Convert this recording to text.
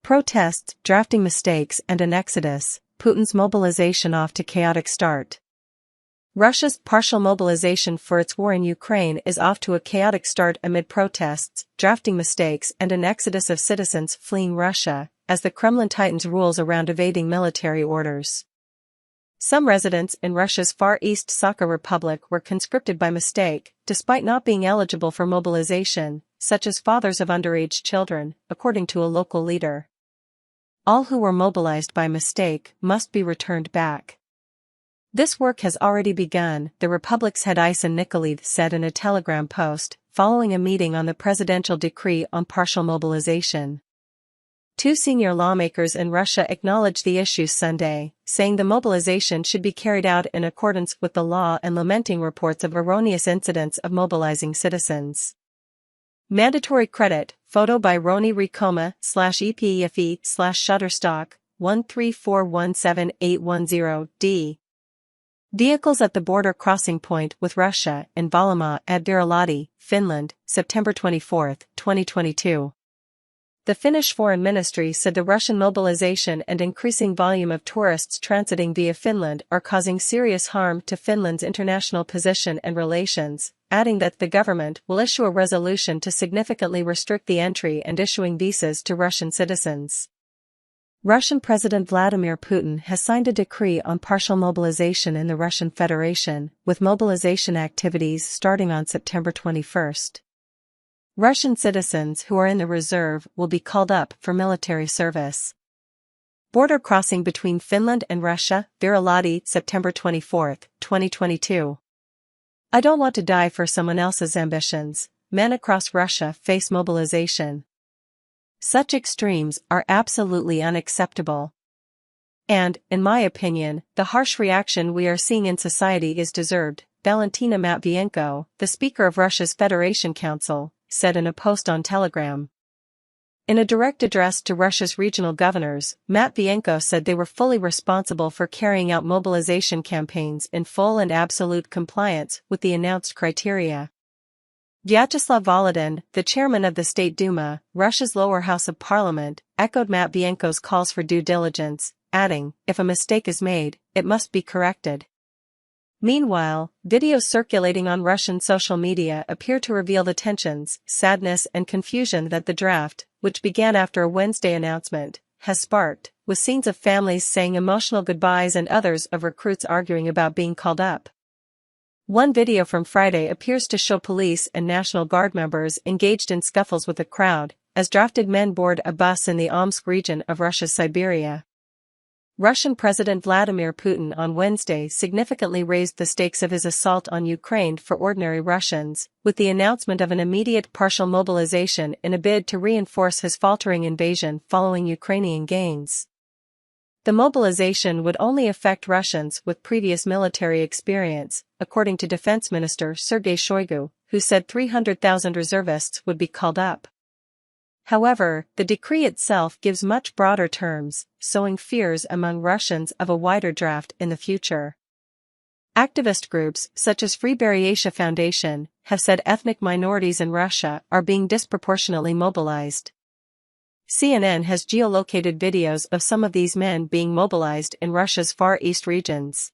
Protests, drafting mistakes and an exodus, Putin's mobilization off to chaotic start. Russia's partial mobilization for its war in Ukraine is off to a chaotic start amid protests, drafting mistakes and an exodus of citizens fleeing Russia, as the Kremlin tightens rules around evading military orders. Some residents in Russia's Far East Sakha Republic were conscripted by mistake, despite not being eligible for mobilization, such as fathers of underage children, according to a local leader. All who were mobilized by mistake must be returned back. This work has already begun, the Republic's head Isan Nikolaev said in a Telegram post, following a meeting on the presidential decree on partial mobilization. Two senior lawmakers in Russia acknowledged the issue Sunday, saying the mobilization should be carried out in accordance with the law and lamenting reports of erroneous incidents of mobilizing citizens. Mandatory credit, photo by Roni Rikoma /EPEFE/Shutterstock, 134178110D. Vehicles at the border crossing point with Russia in Valama at Virolahti, Finland, September 24, 2022. The Finnish Foreign Ministry said the Russian mobilization and increasing volume of tourists transiting via Finland are causing serious harm to Finland's international position and relations, adding that the government will issue a resolution to significantly restrict the entry and issuing visas to Russian citizens. Russian President Vladimir Putin has signed a decree on partial mobilization in the Russian Federation, with mobilization activities starting on September 21. Russian citizens who are in the reserve will be called up for military service. Border crossing between Finland and Russia, Virolahti, September 24, 2022. I don't want to die for someone else's ambitions. Men across Russia face mobilization. Such extremes are absolutely unacceptable. And, in my opinion, the harsh reaction we are seeing in society is deserved, Valentina Matvienko, the Speaker of Russia's Federation Council, said in a post on Telegram. In a direct address to Russia's regional governors, Matvienko said they were fully responsible for carrying out mobilization campaigns in full and absolute compliance with the announced criteria. Vyacheslav Volodin, the chairman of the State Duma, Russia's lower house of parliament, echoed Matvienko's calls for due diligence, adding, if a mistake is made, it must be corrected. Meanwhile, videos circulating on Russian social media appear to reveal the tensions, sadness and confusion that the draft, which began after a Wednesday announcement, has sparked, with scenes of families saying emotional goodbyes and others of recruits arguing about being called up. One video from Friday appears to show police and National Guard members engaged in scuffles with the crowd, as drafted men board a bus in the Omsk region of Russia's Siberia. Russian President Vladimir Putin on Wednesday significantly raised the stakes of his assault on Ukraine for ordinary Russians, with the announcement of an immediate partial mobilization in a bid to reinforce his faltering invasion following Ukrainian gains. The mobilization would only affect Russians with previous military experience, according to Defense Minister Sergei Shoigu, who said 300,000 reservists would be called up. However, the decree itself gives much broader terms, sowing fears among Russians of a wider draft in the future. Activist groups, such as Free Beryasha Foundation, have said ethnic minorities in Russia are being disproportionately mobilized. CNN has geolocated videos of some of these men being mobilized in Russia's Far East regions.